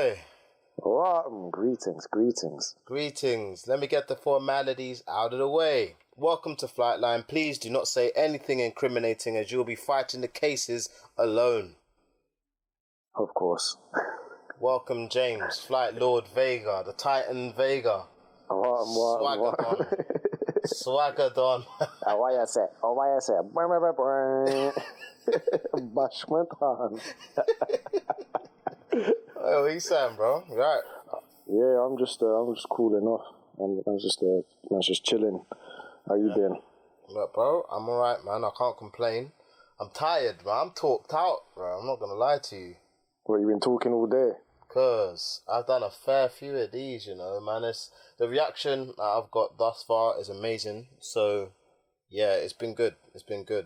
Hey, Greetings. greetings. Let me get the formalities out of the way. Welcome to Flightline. Please do not say anything incriminating as you'll be fighting the cases alone. Of course. Welcome, James, Flight Lord Vega, the Titan Vega. Swagger Don. Why I say? Bashment on. Hey, what you saying, bro? Right. Yeah, I'm just cooling off. I'm just chilling. How you been? Look, bro, I'm alright, man. I can't complain. I'm tired, man. I'm talked out, bro. I'm not gonna lie to you. What, you been talking all day? Cause I've done a fair few of these, man. The reaction that I've got thus far is amazing. So, yeah, it's been good.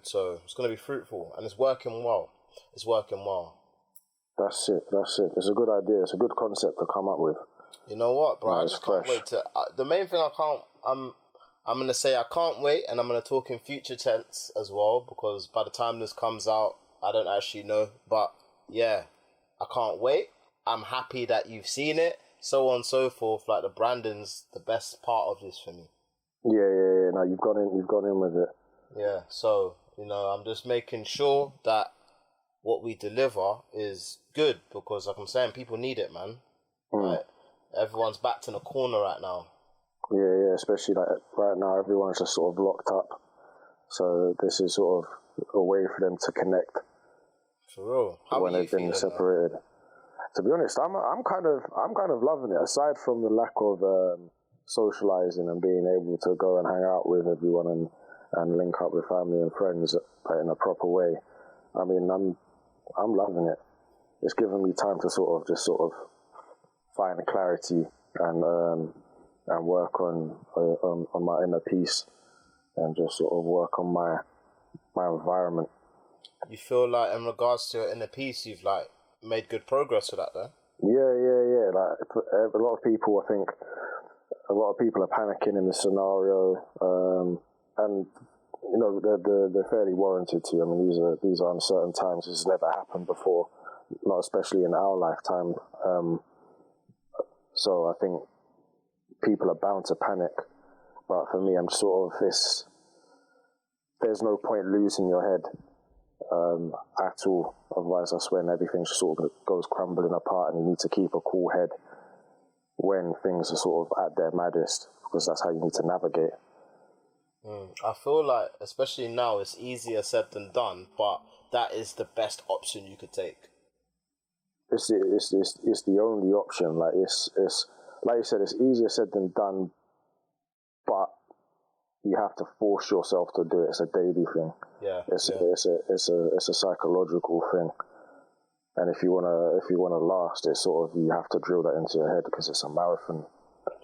So it's gonna be fruitful, and it's working well. That's it. It's a good idea. It's a good concept to come up with. You know what, bro? No, I just can't wait to. The main thing I'm gonna say I can't wait, and I'm gonna talk in future tense as well, because by the time this comes out, I don't actually know. But yeah, I can't wait. I'm happy that you've seen it, so on and so forth. Like, the branding's the best part of this for me. Yeah. No, you've gone in with it. Yeah, so, I'm just making sure that what we deliver is good, because, like I'm saying, people need it, man. Right? Everyone's backed in a corner right now. Yeah, especially like right now, everyone's just sort of locked up. So this is sort of a way for them to connect. For real. How when are you they've been feeling, separated. Man? To be honest, I'm kind of loving it. Aside from the lack of socializing and being able to go and hang out with everyone and link up with family and friends in a proper way. I mean, I'm loving it. It's given me time to sort of find clarity and work on my inner peace and just sort of work on my environment. You feel like, in regards to your inner peace, you've like made good progress with that, though? Yeah. Like, a lot of people are panicking in this scenario, and they're fairly warranted to. I mean, these are uncertain times. This has never happened before, not especially in our lifetime. So I think people are bound to panic. But for me, I'm sort of this. There's no point losing your head at all. Otherwise, that's when everything sort of goes crumbling apart, and you need to keep a cool head when things are sort of at their maddest, because that's how you need to navigate. I feel like, especially now, it's easier said than done, but that is the best option you could take. It's the only option. Like it's like you said, it's easier said than done, but you have to force yourself to do it. It's a daily thing. Yeah. It's a psychological thing. And if you wanna last, it's sort of, you have to drill that into your head, because it's a marathon.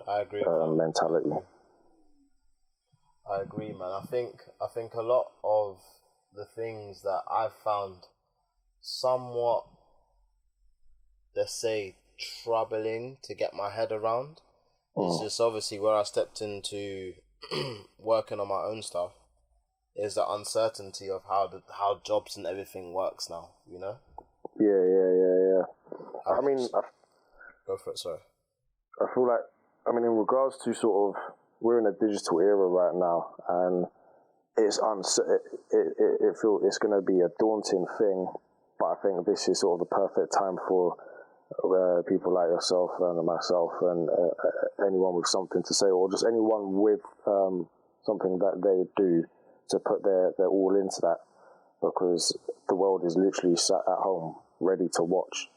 I agree. Mentality. I agree, man. I think a lot of the things that I've found somewhat, let's say, troubling to get my head around is just obviously where I stepped into working on my own stuff, is the uncertainty of how jobs and everything works now, Yeah. Go for it, sorry. I feel like, in regards to sort of, we're in a digital era right now, and it's going to be a daunting thing, but I think this is sort of the perfect time for people like yourself and myself and anyone with something to say, or just anyone with something that they do, to put their all into that, because the world is literally sat at home ready to watch.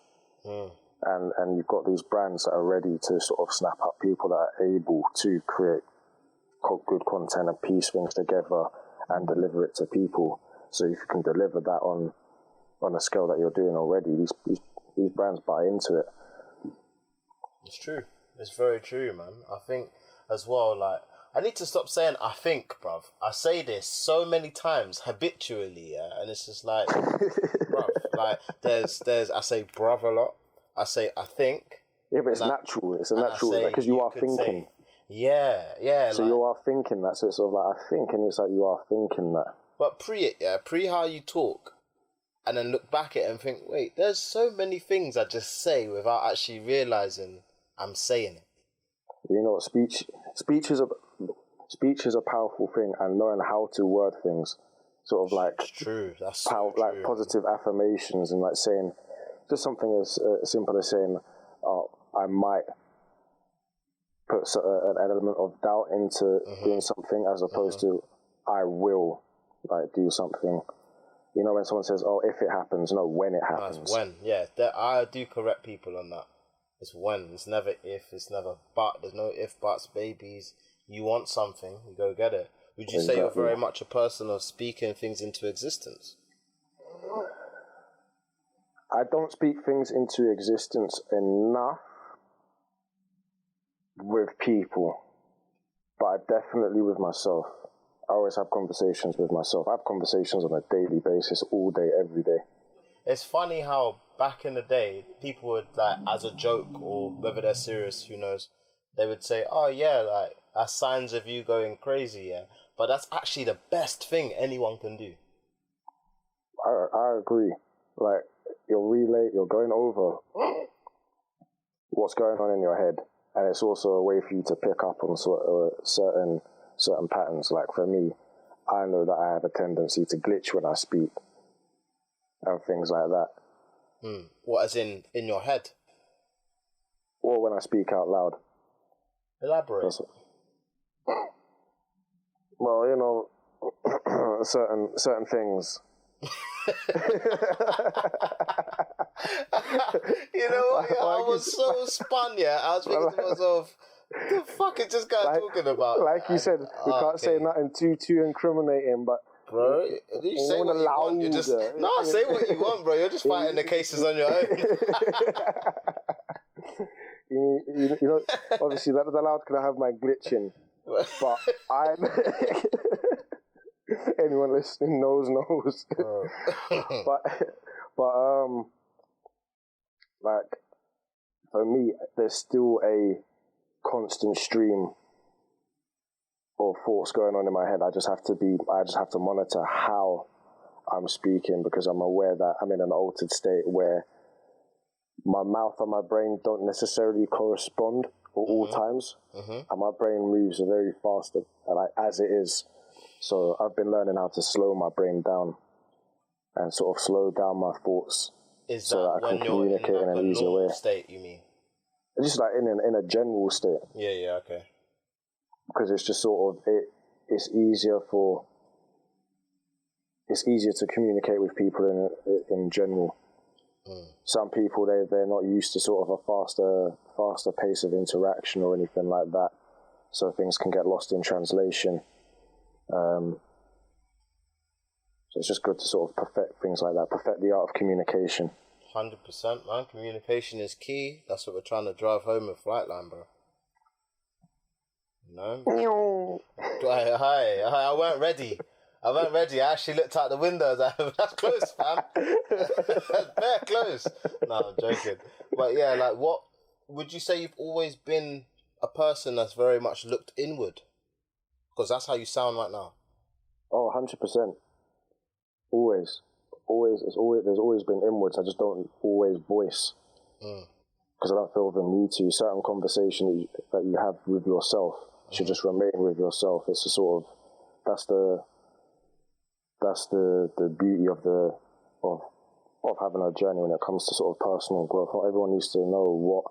And you've got these brands that are ready to sort of snap up people that are able to create good content and piece things together and deliver it to people. So if you can deliver that on a scale that you're doing already, these brands buy into it. It's true. It's very true, man. I think as well, like, I need to stop saying I think, bruv. I say this so many times habitually, yeah, and it's just like, bruv, like, there's I say bruv a lot. I say I think. Yeah, but it's natural. It's a natural, because you are thinking. Yeah. So like, you are thinking that. So it's sort of like, I think, and it's like you are thinking that. But pre how you talk, and then look back at it and think, wait, there's so many things I just say without actually realizing I'm saying it. You know, speech is a powerful thing, and knowing how to word things, sort of like It's true. That's so true. Like positive affirmations, and like saying just something as simple as saying, "Oh, I might." Put an element of doubt into doing something, as opposed to I will like do something. You know, when someone says, "Oh, if it happens," no, when it happens. No, it's when, yeah. I do correct people on that. It's when. It's never if. It's never but. There's no if, buts, babies. You want something, you go get it. Would you say you're very much a person of speaking things into existence? I don't speak things into existence enough with people, but I definitely with myself. I always have conversations with myself. I have conversations on a daily basis, all day, every day. It's funny how back in the day, people would, like, as a joke, or whether they're serious, who knows, they would say, oh yeah, like, that's signs of you going crazy, yeah. But that's actually the best thing anyone can do. I agree. Like, you're going over what's going on in your head. And it's also a way for you to pick up on certain patterns. Like for me, I know that I have a tendency to glitch when I speak and things like that. What, as in your head? Or when I speak out loud. Elaborate. Well, you know, certain things. You know what? Yeah, I was so spun, yeah. I was thinking to myself, what the fuck is this guy talking about? Like you said, we can't say nothing too incriminating, but... Bro, you say what you want. You just... No, say what you want, bro. You're just fighting the cases on your own. you know, obviously, that loud can have my glitching, but anyone listening knows. but like for me, there's still a constant stream of thoughts going on in my head. I just have to monitor how I'm speaking, because I'm aware that I'm in an altered state where my mouth and my brain don't necessarily correspond at all times, and my brain moves very fast, like as it is. So I've been learning how to slow my brain down and sort of slow down my thoughts. Is so that that I can communicate in an easier way? State, you mean? Just like in a general state. Yeah, okay. Because it's just sort of it's easier to communicate with people in general. Some people they're not used to sort of a faster pace of interaction or anything like that, so things can get lost in translation. So it's just good to sort of perfect things like that, perfect the art of communication. 100%, man. Communication is key. That's what we're trying to drive home with Flightline, bro. No? Hi. I weren't ready. I actually looked out the window. That's close, fam. That's very close. No, I'm joking. But yeah, like, what would you say you've always been a person that's very much looked inward? Because that's how you sound right now. Oh, 100%. Always. There's always been inwards. I just don't always voice. Because I don't feel the need to. Certain conversation that you have with yourself should just remain with yourself. It's a sort of, that's the beauty of having a journey when it comes to sort of personal growth. Not everyone needs to know what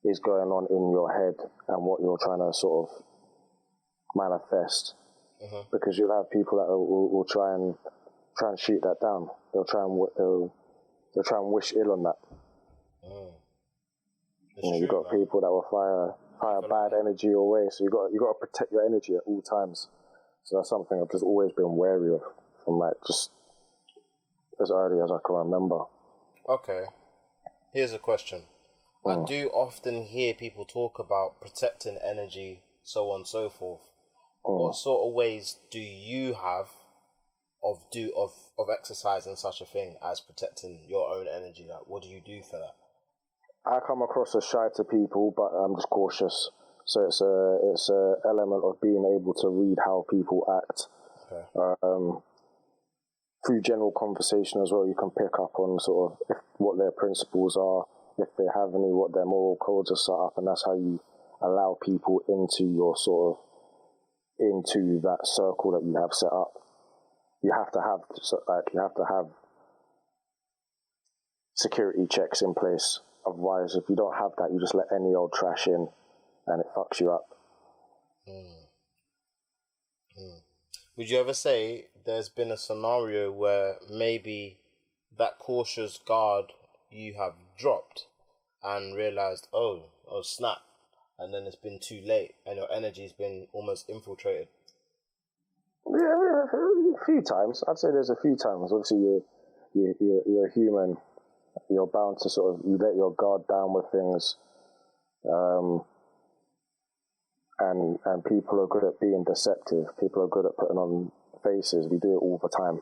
is going on in your head and what you're trying to sort of manifest, because you'll have people that will try and shoot that down. They'll try and wish ill on that. You've got people that will fire bad energy your way, so you got to protect your energy at all times. So that's something I've just always been wary of, from like just as early as I can remember. Okay, here's a question. I do often hear people talk about protecting energy, so on and so forth. What sort of ways do you have of exercising such a thing as protecting your own energy? Like, what do you do for that? I come across as shy to people, but I'm just cautious. So it's a element of being able to read how people act. Okay. through general conversation as well, you can pick up on sort of what their principles are, if they have any, what their moral codes are set up, and that's how you allow people into your sort of, into that circle that you have set up. You have to have security checks in place. Otherwise, if you don't have that, you just let any old trash in, and it fucks you up. Would you ever say there's been a scenario where maybe that cautious guard you have dropped and realized, oh snap, and then it's been too late and your energy's been almost infiltrated? Yeah, a few times. I'd say there's a few times. Obviously, you're a human. You're bound to sort of, you let your guard down with things. And people are good at being deceptive. People are good at putting on faces. We do it all the time.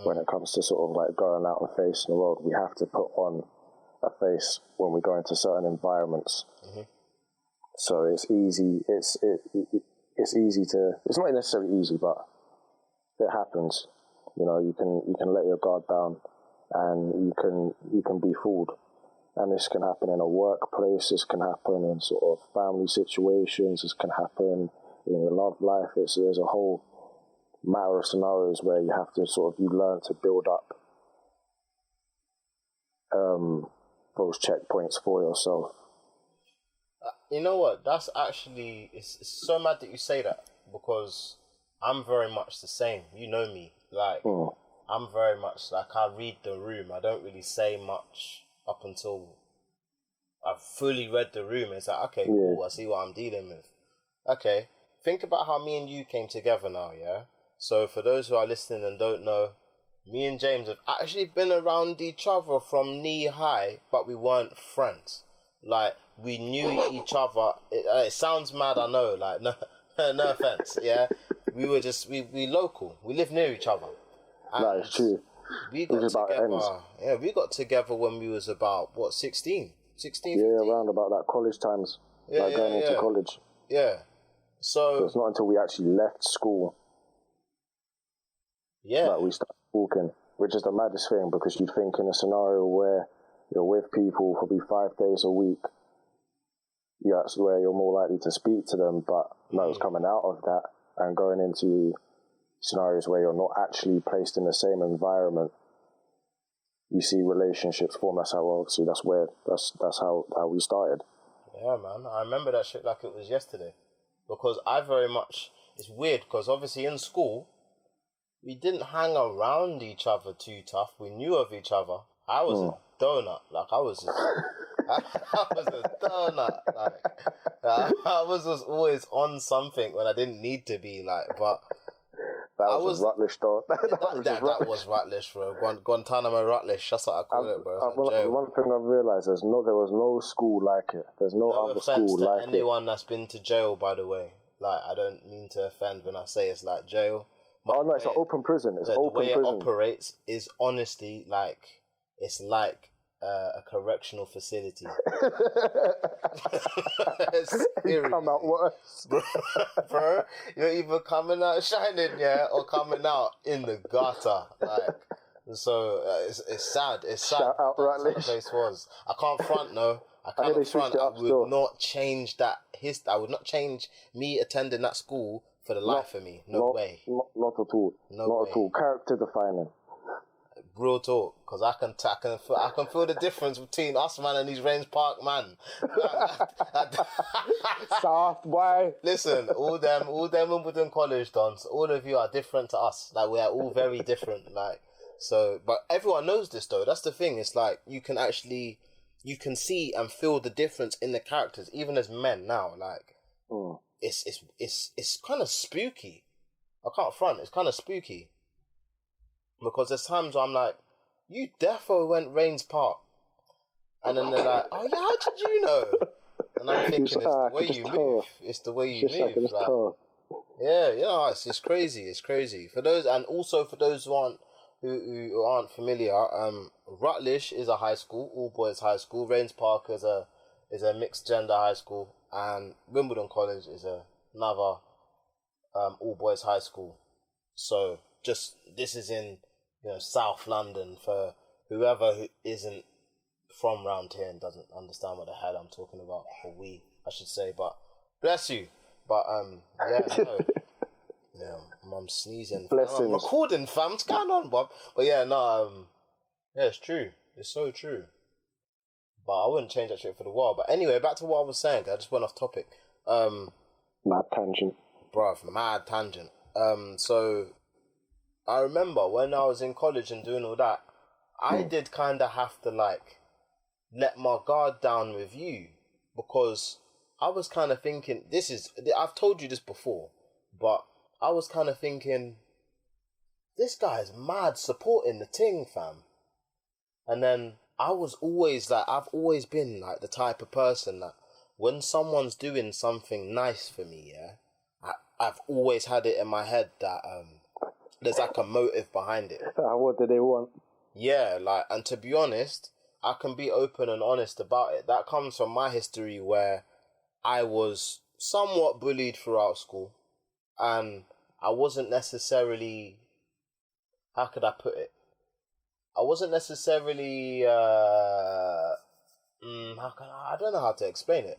When it comes to sort of like going out and facing the world, we have to put on a face when we go into certain environments. So it's easy. It's easy to. It's not necessarily easy, but it happens. You know, you can let your guard down, and you can be fooled. And this can happen in a workplace, this can happen in sort of family situations, this can happen in your love life. There's a whole matter of scenarios where you have to sort of, you learn to build up those checkpoints for yourself. You know what? That's actually, it's so mad that you say that, because I'm very much the same. You know me. Like, I'm very much like, I read the room. I don't really say much up until I've fully read the room. It's like, okay, cool, I see what I'm dealing with. Okay, think about how me and you came together now, yeah? So for those who are listening and don't know, me and James have actually been around each other from knee high, but we weren't friends. Like, we knew each other. It sounds mad, I know, like, no offense, yeah? We were just, we local. We live near each other. That is true. We got together. Yeah, we got together when we was about 16, 15? Around about that college times. Going into college. Yeah. So it's not until we actually left school. That we started walking, which is the maddest thing, because you'd think in a scenario where you're with people probably 5 days a week, that's where you're more likely to speak to them. But no, it's coming out of that and going into scenarios where you're not actually placed in the same environment. You see relationships form. That's how that's how we started. Yeah, man. I remember that shit like it was yesterday, because I very much. It's weird because obviously in school we didn't hang around each other too tough. We knew of each other. I was a donut. Like I was a donut. Like I was just always on something when I didn't need to be. Like, but. That was Rutlish, though. That was Rutlish, bro. Guantanamo Rutlish. That's what I call it, bro. One thing I've realised is there was no school like it. There's no other school like it. Anyone that's been to jail, by the way. Like, I don't mean to offend when I say it's like jail. No, it's an open prison. It's open prison. The way it operates is honestly like, it's like a correctional facility. You come out worse. Bro, you're either coming out shining, or coming out in the gutter. Like, so it's sad. It's sad. Shout out, That's Rutlish. what the place was. I can't front, no. I cannot front. I would not change that. I would not change me attending that school for the life of me. No way. Not at all. Not at all. Character defining. Real talk, because I can feel the difference between us, man, and these Range Park man. Soft boy. Listen, all them Wimbledon College dons, all of you are different to us. Like, we are all very different. Like, so, but everyone knows this though. That's the thing. It's like you can see and feel the difference in the characters, even as men now. Like, it's kind of spooky. I can't front. It's kind of spooky. Because there's times where I'm like, you defo went Rains Park. And then they're like, oh yeah, how did you know? And I'm thinking, it's the way you move. It's the way you move. Like, yeah, it's crazy. It's crazy. For those, and also for those who aren't familiar, Rutlish is a high school, all boys high school. Rains Park is a mixed gender high school, and Wimbledon College is another all boys high school. So this is in South London, for whoever who isn't from round here and doesn't understand what the hell I'm talking about, or I should say, but bless you. But I'm sneezing. Blessings. I'm recording, fam. What's going on, Bob? But it's true. It's so true. But I wouldn't change that shit for the world. But anyway, back to what I was saying. I just went off topic. Mad tangent. Bruv, mad tangent. So I remember when I was in college and doing all that, I did kind of have to let my guard down with you, because I was kind of thinking, I've told you this before, but I was kind of thinking, this guy's mad supporting the ting, fam. And then I was always I've always been the type of person that when someone's doing something nice for me, I've always had it in my head that there's a motive behind it. What do they want? Yeah, and to be honest, I can be open and honest about it. That comes from my history where I was somewhat bullied throughout school, and I wasn't necessarily, how could I put it? I wasn't necessarily, I don't know how to explain it.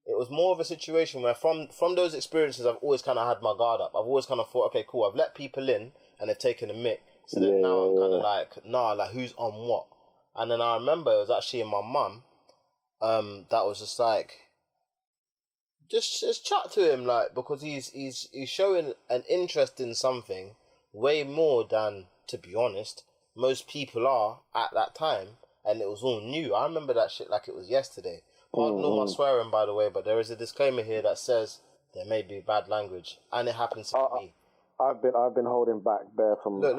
It was more of a situation where from those experiences, I've always kind of had my guard up. I've always kind of thought, okay, cool, I've let people in and they've taken a mick. So then now I'm kind of who's on what? And then I remember it was actually my mum, that was just chat to him, because he's showing an interest in something way more than, to be honest, most people are at that time, and it was all new. I remember that shit like it was yesterday. Pardon all my swearing, by the way, but there is a disclaimer here that says there may be bad language, and it happens to me. I've been holding back there from look.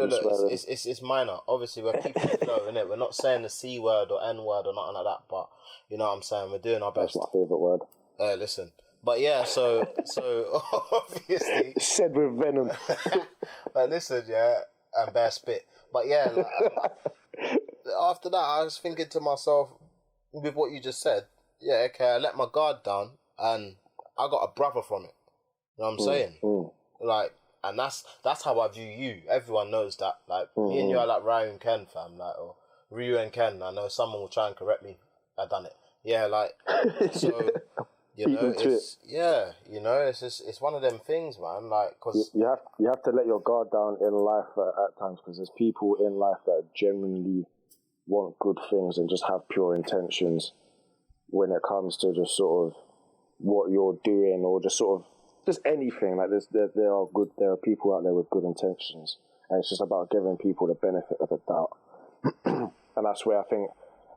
It's minor. Obviously, we're keeping it flow, innit? We're not saying the C word or N word or nothing like that. But you know what I'm saying. We're doing our best. That's my favorite word. Listen, but yeah. So obviously said with venom. Listen, and bear spit. But yeah, after that, I was thinking to myself, with what you just said, yeah, okay, I let my guard down, and I got a brother from it. You know what I'm saying? And that's how I view you. Everyone knows that. Me and you are like Ryu and Ken, fam. Or Ryu and Ken. I know someone will try and correct me. I done it. Yeah, so it's one of them things, man. Cause you have to let your guard down in life at times, because there's people in life that genuinely want good things and just have pure intentions when it comes to just sort of what you're doing, or just sort of just anything. There are people out there with good intentions, and it's just about giving people the benefit of the doubt. And that's where I think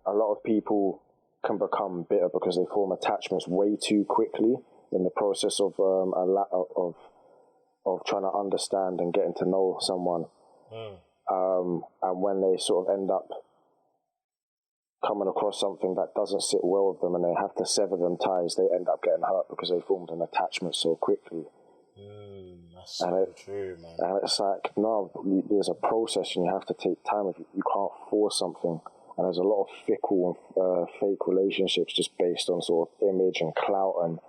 a lot of people can become bitter, because they form attachments way too quickly in the process of trying to understand and getting to know someone. And when they sort of end up coming across something that doesn't sit well with them and they have to sever them ties, they end up getting hurt because they formed an attachment so quickly. That's so true, man. And it's there's a process, and you have to take time. You can't force something. And there's a lot of fickle and fake relationships just based on sort of image and clout, and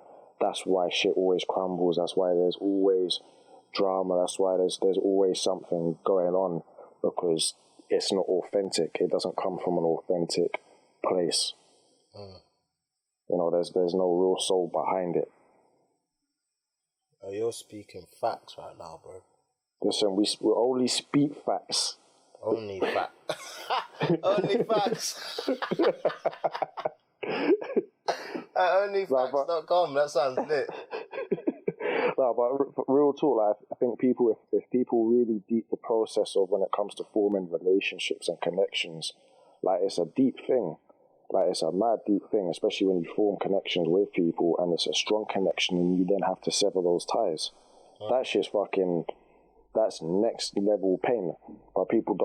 that's why shit always crumbles. That's why there's always drama. That's why there's always something going on, because it's not authentic. It doesn't come from an authentic place. There's no real soul behind it. Oh, you're speaking facts right now, bro. Listen, we only speak facts. Only facts. Only facts. Onlyfacts.com. That sounds lit. No, but real talk, I think if people really deep the process of when it comes to forming relationships and connections, it's a deep thing. It's a mad deep thing, especially when you form connections with people and it's a strong connection and you then have to sever those ties. That shit's that's next level pain. But people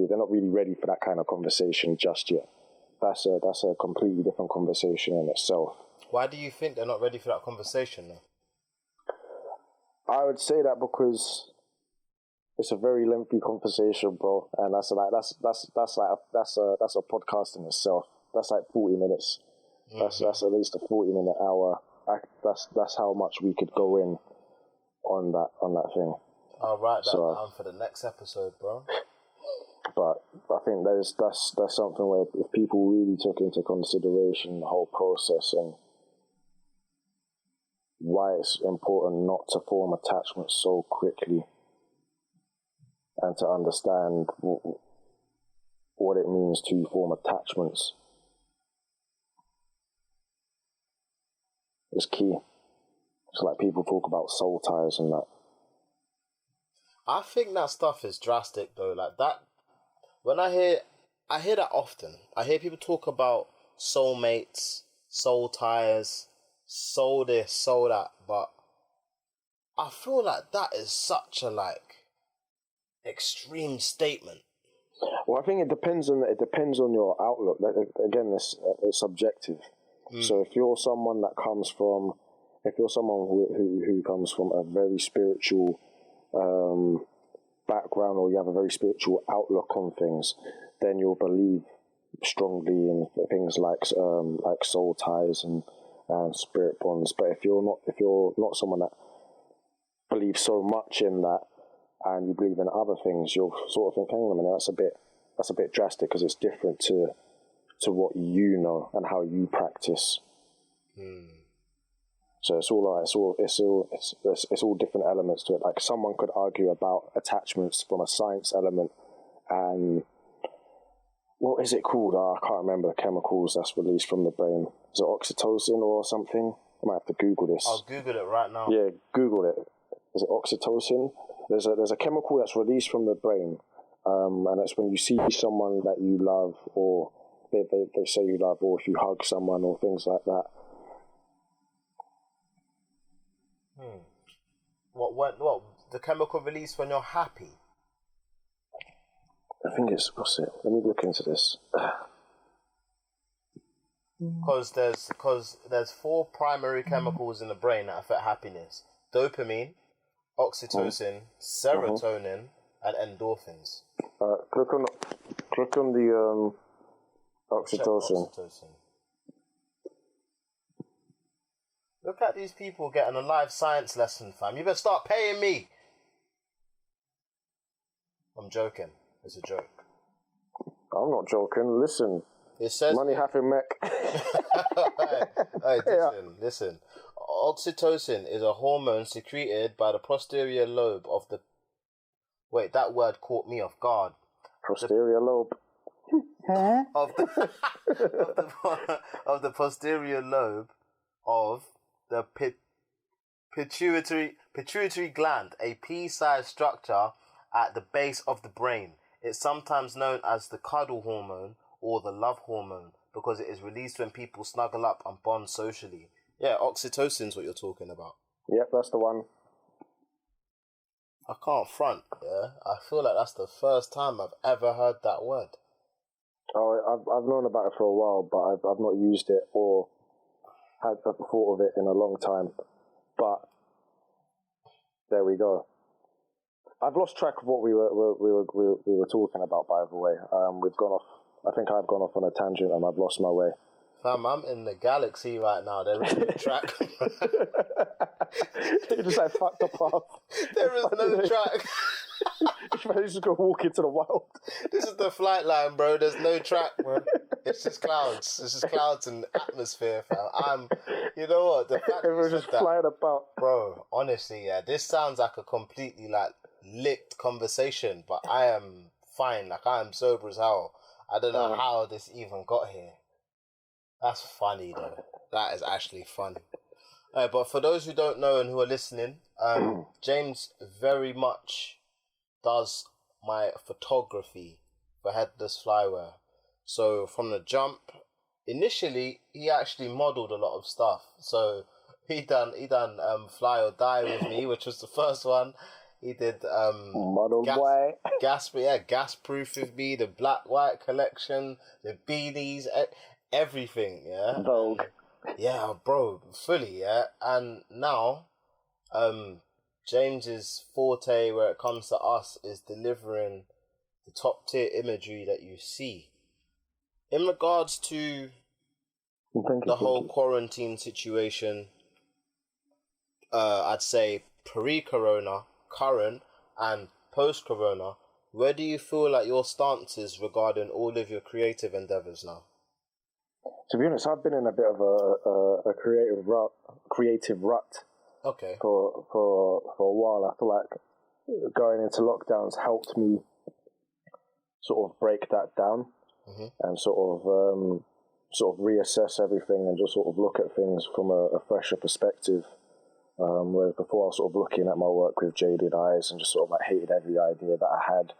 they're not really ready for that kind of conversation just yet. That's a completely different conversation in itself. Why do you think they're not ready for that conversation though? I would say that because it's a very lengthy conversation, bro, and that's a podcast in itself. That's 40 minutes. That's at least a 40-minute hour. That's how much we could go in on that thing. I'll write that down for the next episode, bro. But I think that's something where if people really took into consideration the whole process and why it's important not to form attachments so quickly and to understand what it means to form attachments is key. It's like people talk about soul ties and that. I think that stuff is drastic though. Like that, when I hear that often. I hear people talk about soulmates, soul ties, soul this, soul that, but I feel like that is such a extreme statement. Well, I think it depends on your outlook. Again, it's subjective. So if you're someone who comes from a very spiritual background, or you have a very spiritual outlook on things, then you'll believe strongly in things like soul ties and spirit bonds. But if you're not someone that believes so much in that, and you believe in other things, you'll sort of think, hang on a minute, that's a bit drastic because it's different to what you know and how you practice. So it's all different elements to it. Like someone could argue about attachments from a science element, and what is it called? I can't remember the chemicals that's released from the brain. Is it oxytocin or something? I might have to Google this. I'll Google it right now. Yeah, Google it. Is it oxytocin? There's a chemical that's released from the brain, and it's when you see someone that you love, or they say you love, or if you hug someone or things like that. What the chemical release when you're happy? I think it's, what's it? Let me look into this. Because there's 4 primary chemicals in the brain that affect happiness: dopamine, oxytocin, serotonin, and endorphins. Click on the oxytocin. Look at these people getting a live science lesson, fam. You better start paying me. I'm joking. It's a joke. I'm not joking. Listen. It says money having mech. Listen. Oxytocin is a hormone secreted by the posterior lobe of the... Wait, that word caught me off guard. Posterior lobe. Of the posterior lobe of the pituitary gland, a pea-sized structure at the base of the brain. It's sometimes known as the cuddle hormone or the love hormone because it is released when people snuggle up and bond socially. Yeah, oxytocin's what you're talking about. Yep, that's the one. I can't front, yeah? I feel like that's the first time I've ever heard that word. Oh, I've known about it for a while, but I've not used it or had a thought of it in a long time. But there we go. I've lost track of what we were talking about. By the way, we've gone off. I think I've gone off on a tangent and I've lost my way. Fam, I'm in the galaxy right now. There is no track. You just fucked the path. There is no track. You're just gonna walk into the wild. This is the Flightline, bro. There's no track, bro. It's just clouds. It's just clouds and atmosphere, fam. You know what? The fact Everyone's just flying about, bro. Honestly, yeah, this sounds like a completely licked conversation, but I am fine. I am sober as hell. I don't know how this even got here. That's funny though. That is actually funny. But for those who don't know and who are listening, James very much does my photography for HeadlessFlywear. So from the jump, initially he actually modeled a lot of stuff. So he done Fly or Die with me, which was the first one. He did Model Boy. Gas Proof with me, the Black White collection, the beanies, everything, yeah. Vogue. Yeah, bro, fully, yeah. And now, James's forte where it comes to us is delivering the top tier imagery that you see. In regards to the whole quarantine situation, I'd say pre-corona, current, and post-corona, where do you feel like your stance is regarding all of your creative endeavors now? To be honest, I've been in a bit of a creative rut. Okay. For a while. I feel like going into lockdowns helped me sort of break that down and sort of reassess everything and just sort of look at things from a fresher perspective. Whereas before I was sort of looking at my work with jaded eyes and just sort of like hated every idea that I had.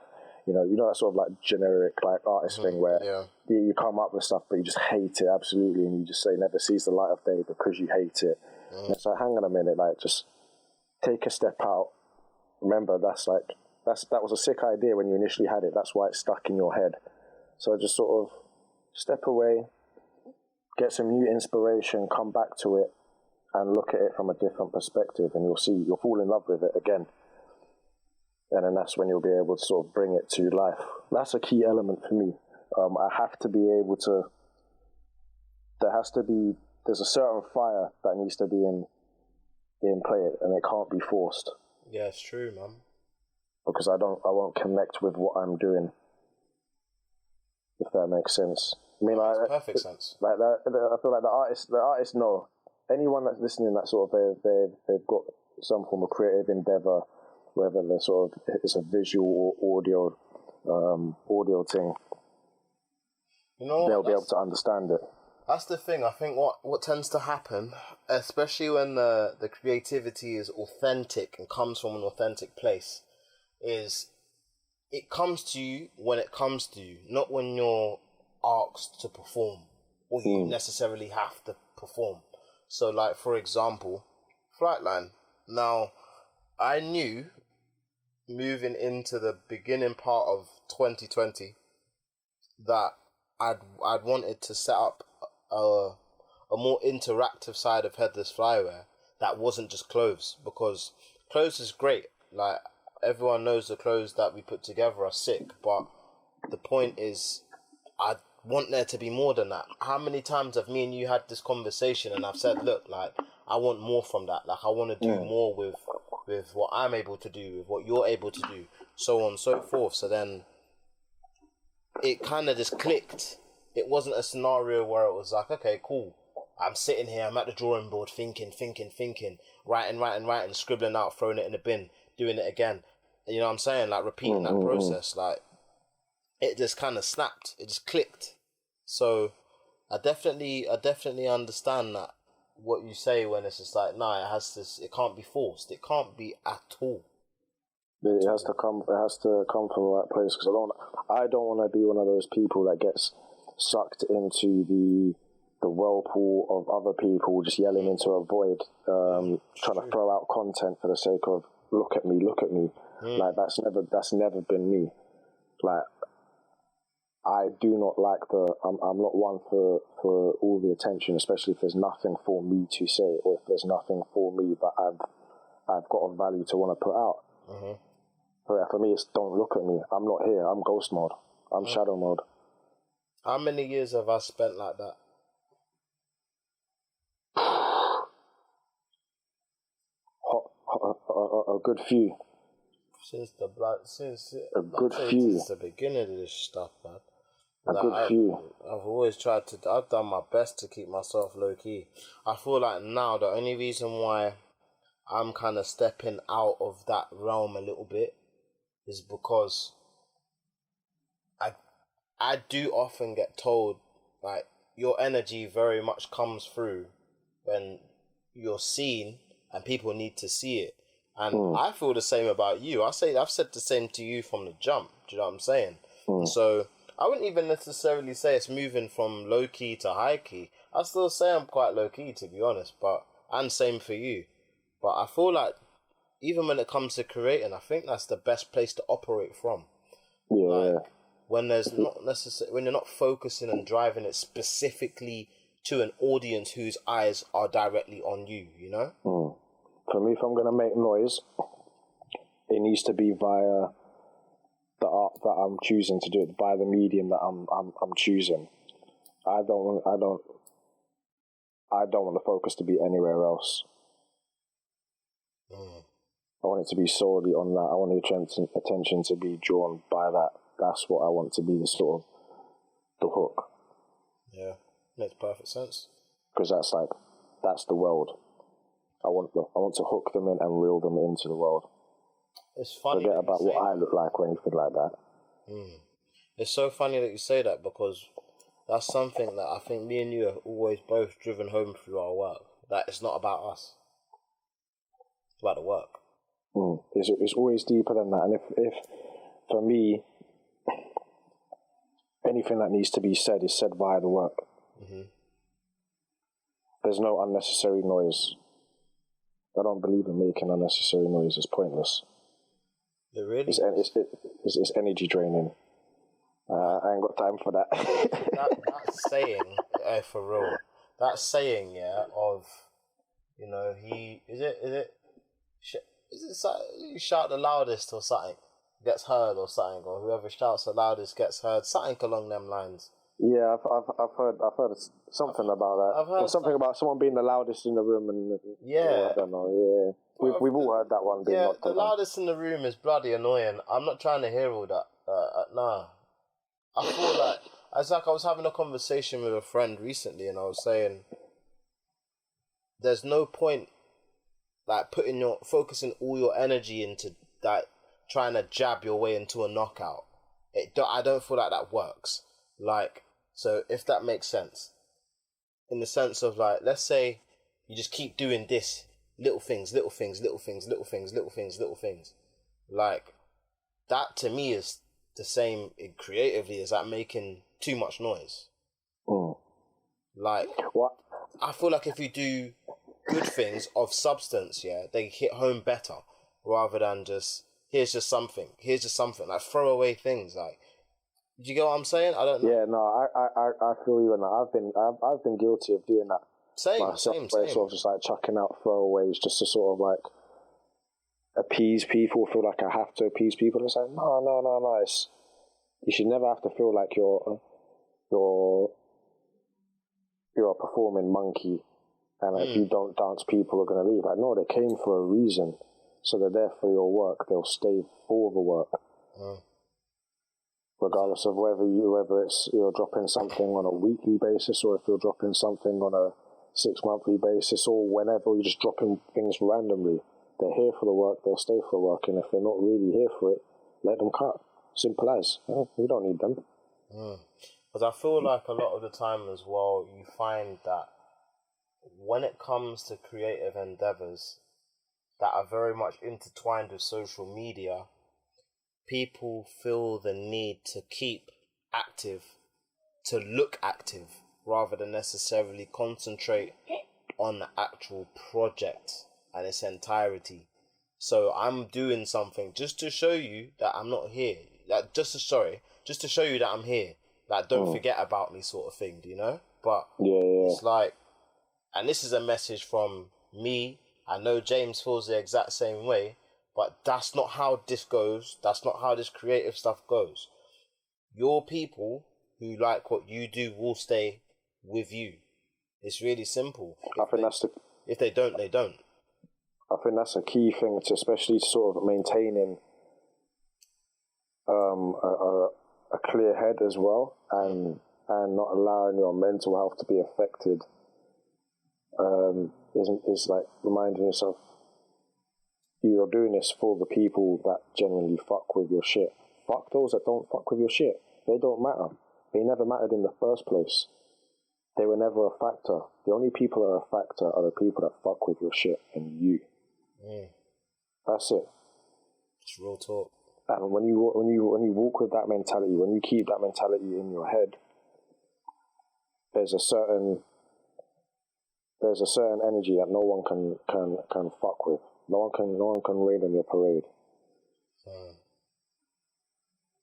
You know that sort of like generic like artist thing where you come up with stuff but you just hate it absolutely, and you just say it never sees the light of day because you hate it. And it's like, hang on a minute, like just take a step out. Remember, that was a sick idea when you initially had it. That's why it's stuck in your head. So just sort of step away, get some new inspiration, come back to it, and look at it from a different perspective, and you'll fall in love with it again. And then that's when you'll be able to sort of bring it to life. That's a key element for me. I have to be able to. There's a certain fire that needs to be in play, and it can't be forced. Yeah, it's true, man. Because I won't connect with what I'm doing. If that makes sense. I mean, that makes perfect sense. Like that, I feel like the artists know. Anyone that's listening, that sort of they've got some form of creative endeavor, whether they're sort of it's a visual or audio thing. They'll be able to understand it. That's the thing. I think what tends to happen, especially when the creativity is authentic and comes from an authentic place, is it comes to you when it comes to you, not when you're asked to perform or you necessarily have to perform. So, like, for example, Flightline. Now, I knew moving into the beginning part of 2020 that I'd wanted to set up a more interactive side of HeadlessFlywear that wasn't just clothes, because clothes is great. Like, everyone knows the clothes that we put together are sick, but the point is I want there to be more than that. How many times have me and you had this conversation and I've said, look, like, I want more from that. Like, I want to do more with what I'm able to do, with what you're able to do, so on and so forth. So then it kind of just clicked. It wasn't a scenario where it was like, okay, cool, I'm sitting here, I'm at the drawing board thinking, writing, scribbling out, throwing it in the bin, doing it again. You know what I'm saying? Like, repeating that process. Like, it just kind of snapped. It just clicked. So I definitely understand that, what you say when it's just like, nah, it can't be forced. It can't be at all. It has to come from the right place, because I don't want to be one of those people that gets sucked into the whirlpool of other people just yelling into a void, trying to throw out content for the sake of look at me. Like, that's never been me. Like, I do not like I'm not one for all the attention, especially if there's nothing for me to say, or if there's nothing for me that I've got a value to want to put out. For me, it's don't look at me. I'm not here. I'm ghost mode. I'm shadow mode. How many years have I spent like that? A good few. Since the beginning of this stuff, man. I've always I've done my best to keep myself low key. I feel like now the only reason why I'm kind of stepping out of that realm a little bit is because I do often get told, like, your energy very much comes through when you're seen and people need to see it. And I feel the same about you. I've said the same to you from the jump. Do you know what I'm saying? So I wouldn't even necessarily say it's moving from low key to high key. I still say I'm quite low key, to be honest. And same for you. But I feel like even when it comes to creating, I think that's the best place to operate from. Yeah. Like, when there's not when you're not focusing and driving it specifically to an audience whose eyes are directly on you, you know? For me, if I'm gonna make noise, it needs to be via the art that I'm choosing to do it, by the medium that I'm choosing. I don't want the focus to be anywhere else. I want it to be solely on that. I want the attention to be drawn by that. That's what I want to be the sort of the hook. Yeah, makes perfect sense. Because that's the world. I want to hook them in and reel them into the world. It's funny. Forget about what I look like or anything like that. It's so funny that you say that, because that's something that I think me and you have always both driven home through our work. That it's not about us. It's about the work. It's always deeper than that. And if for me, anything that needs to be said is said via the work. There's no unnecessary noise. I don't believe in making unnecessary noise. It's pointless. It really it's energy draining. I ain't got time for that. that saying, for real. That saying, of, you shout the loudest or something gets heard or something, or whoever shouts the loudest gets heard, something along them lines. Yeah, I've heard something about that. I've heard something about someone being the loudest in the room, and I don't know. Yeah, we've all heard that one. The loudest in the room is bloody annoying. I'm not trying to hear all that. Nah, I feel like I was having a conversation with a friend recently, and I was saying, there's no point like focusing all your energy into that, trying to jab your way into a knockout. I don't feel like that works. Like, so if that makes sense, in the sense of like, let's say you just keep doing this, little things, like, that to me is the same creatively as that making too much noise. Like, what? I feel like if you do good things of substance, they hit home better, rather than just here's just something, like throwaway things. Like, do you get what I'm saying? I don't know. Yeah, no, I feel you on that. I've been guilty of doing that. Same. Sort of just like chucking out throwaways just to sort of like appease people, feel like I have to appease people, and say no. You should never have to feel like you're a performing monkey, and if you don't dance, people are going to leave. Like, no, they came for a reason, so they're there for your work. They'll stay for the work. Regardless of whether you're dropping something on a weekly basis, or if you're dropping something on a 6-monthly basis, or whenever you're just dropping things randomly. They're here for the work, they'll stay for the work, and if they're not really here for it, let them cut. Simple as. We don't need them. Because I feel like a lot of the time as well, you find that when it comes to creative endeavours that are very much intertwined with social media, people feel the need to keep active, to look active, rather than necessarily concentrate on the actual project and its entirety. So I'm doing something just to show you that I'm not here. Like, just to show you that I'm here. Like, don't forget about me, sort of thing, do you know? But it's like, and this is a message from me. I know James feels the exact same way, but that's not how this goes. That's not how this creative stuff goes. Your people who like what you do will stay with you. It's really simple. If they don't, they don't. I think that's a key thing, especially sort of maintaining a clear head as well, and not allowing your mental health to be affected. Is like reminding yourself you're doing this for the people that genuinely fuck with your shit. Fuck those that don't fuck with your shit. They don't matter. They never mattered in the first place. They were never a factor. The only people that are a factor are the people that fuck with your shit and you. That's it. It's real talk. And when you walk with that mentality, when you keep that mentality in your head, there's a certain energy that no one can fuck with. No one can rain on your parade.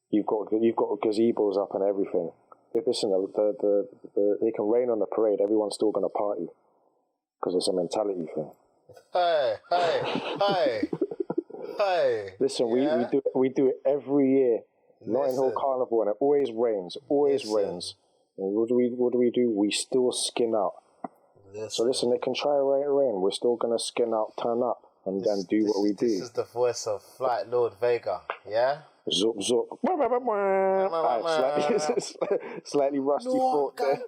You've got gazebos up and everything. Listen, they can rain on the parade. Everyone's still gonna party because it's a mentality thing. Hey. Listen, we do it every year. Notting Hill Carnival, and it always rains. Rains. And what do? We still skin out. So listen, they can try rain. We're still gonna skin out, turn up. and do what we do. This is the voice of Flight Lord Vega, yeah? Zup, zup. Slightly rusty thought there.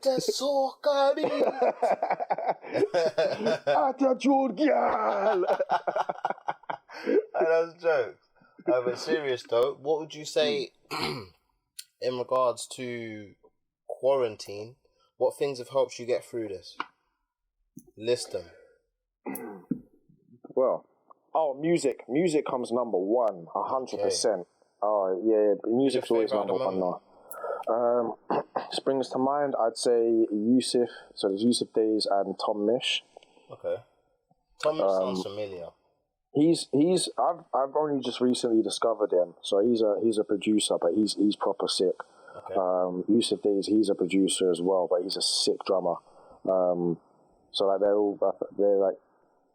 That's jokes. But serious though, what would you say in regards to quarantine? What things have helped you get through this? List them. Well, music. Music comes number one, 100%. Oh yeah, music's always number one now. Springs to mind, I'd say Yusuf. So there's Yusuf Days and Tom Mish. Okay. Tom Mish sounds familiar. I've only just recently discovered him. So he's a producer, but he's proper sick. Okay. Yusuf Days, he's a producer as well, but he's a sick drummer. So like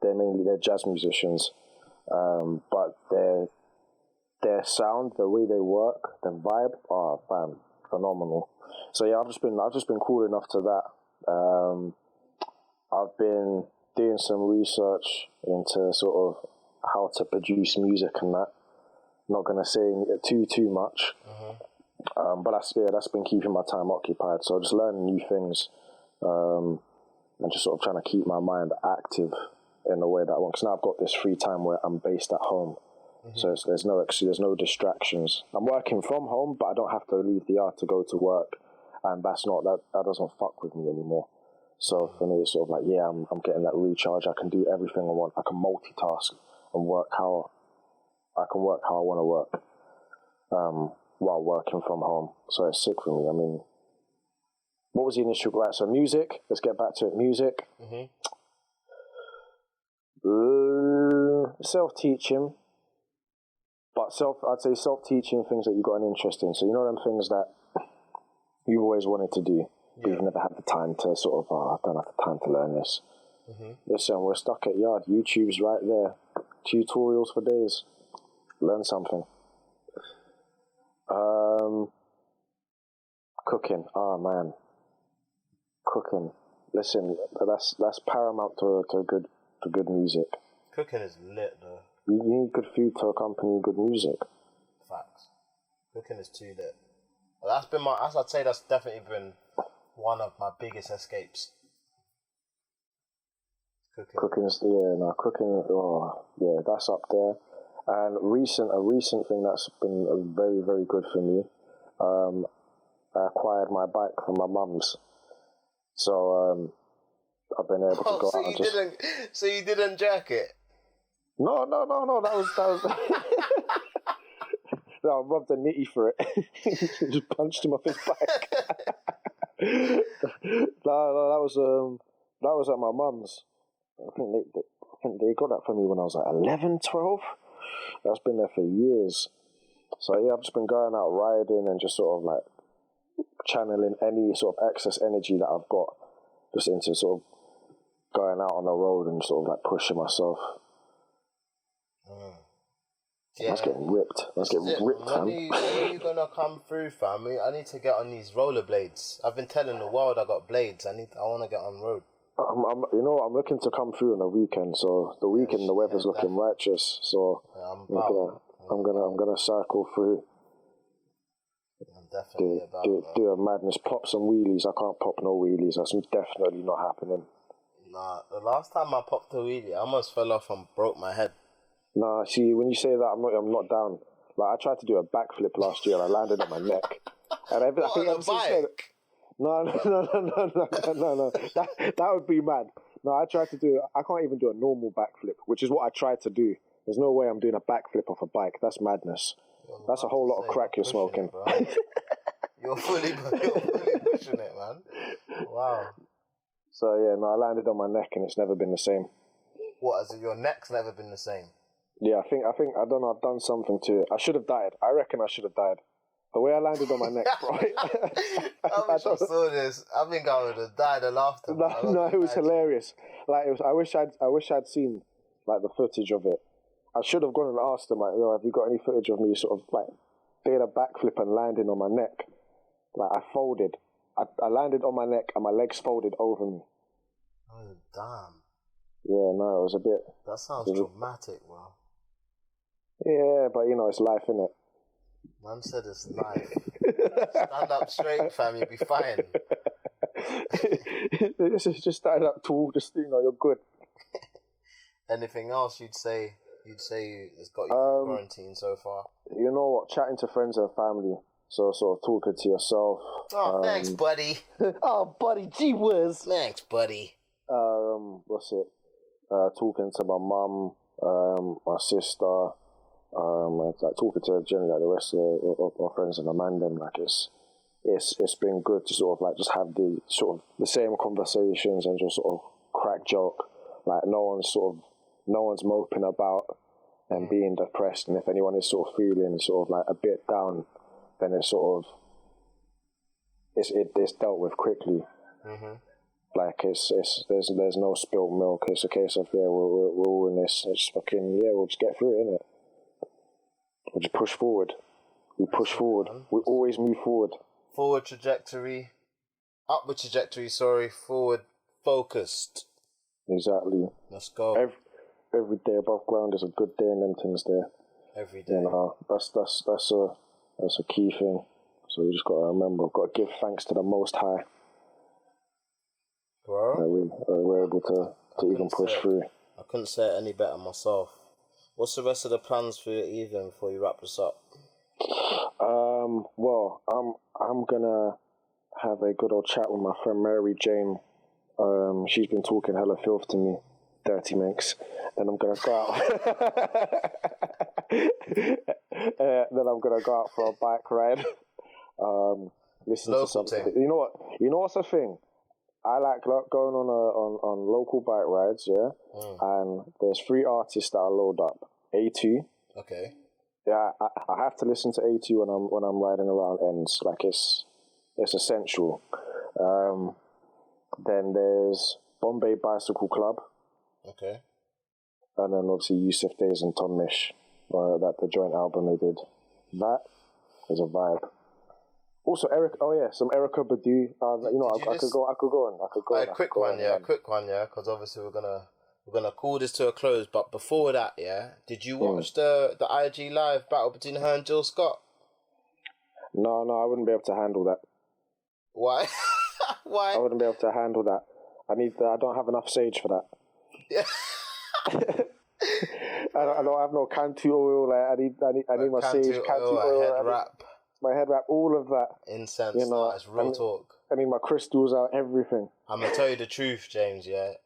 they're jazz musicians, but their sound, the way they work, the vibe, fam, phenomenal. So yeah, I've just been cool enough to that. I've been doing some research into sort of how to produce music and that. Not gonna say too much, but that's been keeping my time occupied. So just learning new things, and just sort of trying to keep my mind active in the way that I want. Because now I've got this free time where I'm based at home. So there's no distractions. I'm working from home, but I don't have to leave the yard to go to work, and that doesn't fuck with me anymore. So for me, it's sort of like, yeah, I'm getting that recharge. I can do everything I want. I can multitask and work how I want to work, while working from home. So it's sick for me. I mean, what was the initial? Right, so music. Let's get back to it. Music. Self-teaching. But I'd say self-teaching things that you got an interest in. So you know them things that you've always wanted to do, but you've never had the time to sort of, I don't have the time to learn this. Listen, we're stuck at yard. YouTube's right there. Tutorials for days. Learn something. Cooking. Oh man. Cooking. Listen, that's paramount to good music. Cooking is lit though. You need good food to accompany good music. Facts. Cooking is too lit. I'd say that's definitely been one of my biggest escapes. Cooking. That's up there. And a recent thing that's been very, very good for me. I acquired my bike from my mum's. So I've been able to go out and just... So you didn't jack it? No. That was. No, I rubbed a nitty for it. Just punched him off his back. No, that was at my mum's. I think they got that for me when I was like 11, 12. That's been there for years. So yeah, I've just been going out riding and just sort of like channeling any sort of excess energy that I've got just into sort of going out on the road and sort of like pushing myself. Yeah. Let's get ripped. Fam. When are you gonna come through, fam? I need to get on these rollerblades. I've been telling the world I got blades. I want to get on road. I'm looking to come through on the weekend. So the weekend, the weather's looking righteous. So I'm gonna cycle through. I'm definitely do a madness. Pop some wheelies. I can't pop no wheelies. That's definitely not happening. Nah, the last time I popped a wheelie, I almost fell off and broke my head. Nah, see, when you say that, I'm not down. Like, I tried to do a backflip last year and I landed on my neck. And I think on a bike? No. That would be mad. No, I can't even do a normal backflip, which is what I tried to do. There's no way I'm doing a backflip off a bike. That's madness. That's a whole lot of crack you're smoking. You're fully pushing it, man. Wow. So yeah, no, I landed on my neck and it's never been the same. What, as if your neck's never been the same? Yeah, I think I don't know, I've done something to it. I should have died. I reckon I should have died. The way I landed on my neck, bro. I wish I saw this. I think I would have died of laughter. No, it was hilarious. Like, I wish I'd seen like the footage of it. I should have gone and asked them, like, have you got any footage of me sort of like doing a backflip and landing on my neck? Like, I folded. I landed on my neck and my legs folded over me. Oh, damn. Yeah, no, it was a bit. That sounds dramatic, bro. Yeah, but it's life, innit? Man said it's life. Stand up straight, fam. You'll be fine. just stand up tall. Just you're good. Anything else you'd say? You'd say it's got you through quarantine so far. You know what? Chatting to friends and family. So sort of talking to yourself. Oh, thanks, buddy. Oh, buddy, gee whiz. Thanks, buddy. What's it? Talking to my mum, my sister, like talking to generally like the rest of my friends and Amanda. Like it's been good to sort of like just have the sort of the same conversations and just sort of crack joke. Like no one's moping about and being depressed, and if anyone is sort of feeling sort of like a bit down, then it's sort of it's dealt with quickly. Mm-hmm. Like there's no spilt milk. It's a case of we're all in this. It's fucking we'll just get through it, innit? We'll just push forward. We push forward. We always move forward. Upward trajectory, forward focused. Exactly. Let's go. Every day above ground is a good day, and then things there. Every day. That's a key thing. So we just got to remember, we've got to give thanks to the Most High. Bro, we're able to even push through. I couldn't say it any better myself. What's the rest of the plans for your evening before you wrap this up? Well, I'm gonna have a good old chat with my friend Mary Jane. She's been talking hella filth to me, dirty minx. Then I'm gonna go out. Then I'm gonna go out for a bike ride. Listen local to something. Thing. You know what? You know what's the thing? I like going on local bike rides, yeah. And there's 3 artists that I load up. A2. Okay. Yeah, I have to listen to A2 when I'm riding around ends. Like it's essential. Then there's Bombay Bicycle Club. Okay. And then obviously Yusuf Days and Tom Mish, that the joint album they did. That is a vibe. Also, some Erykah Badu. I could go on. A quick one, because obviously we're gonna call this to a close. But before that, did you watch the IG live battle between her and Jill Scott? No, I wouldn't be able to handle that. Why? Why? I wouldn't be able to handle that. I don't have enough sage for that. Yeah. I don't have no Cantu oil. Like I need my sage, Cantu oil, head wrap. My head wrap, all of that. Incense, it's real talk. I need my crystals out, everything. I'm gonna tell you the truth, James. Yeah,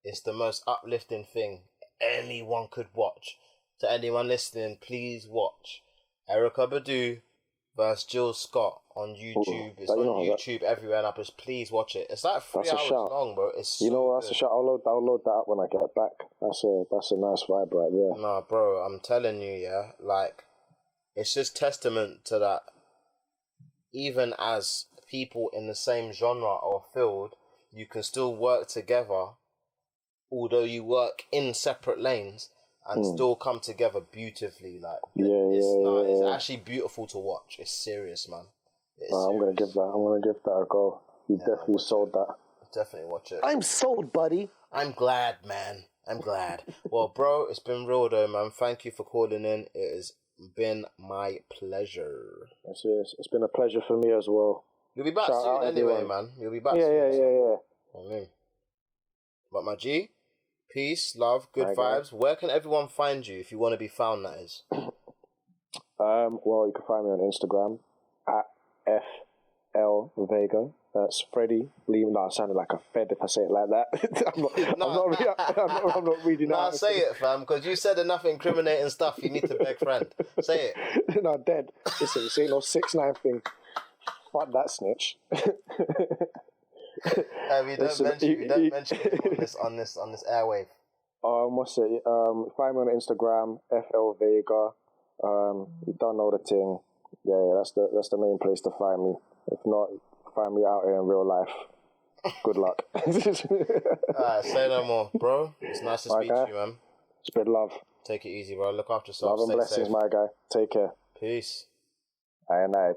it's the most uplifting thing anyone could watch. To anyone listening, please watch Erykah Badu versus Jill Scott on YouTube. It's on YouTube everywhere, and please watch it. It's like 3 hours long, bro. It's that's a shot. I'll load that up when I get back. That's a nice vibe right there. Nah, bro, I'm telling you, like it's just testament to that. Even as people in the same genre or field, you can still work together, although you work in separate lanes, and still come together beautifully. Like it's actually beautiful to watch. It's serious, man. I'm gonna give that a go. You definitely sold that. Definitely watch it. I'm sold, buddy. I'm glad, man. I'm glad. Well, bro, it's been real though, man. Thank you for calling in. It has been my pleasure. It's been a pleasure for me as well. You'll be back soon anyway, man. You'll be back soon. Yeah. I mean. But my G, peace, love, good vibes. Where can everyone find you if you want to be found, that is? Well, you can find me on Instagram at FLVega. That's Freddie Lee. No, I sounded like a Fed if I say it like that. I'm not reading that. Nah, say it, fam, because you said enough incriminating stuff. You need to beg friend. Say it. No, dead. Listen, this ain't no 6ix9ine thing. Fuck that snitch. We don't mention it on this airwave. What's it? Find me on Instagram, FL Vega. You don't know the thing. Yeah, that's the main place to find me. If not, find me out here in real life. Good luck. Alright, say no more, bro. It's nice to speak to you, man. Spread love. Take it easy, bro. Look after yourself. Love and blessings, my guy. Take care. Peace. Aye.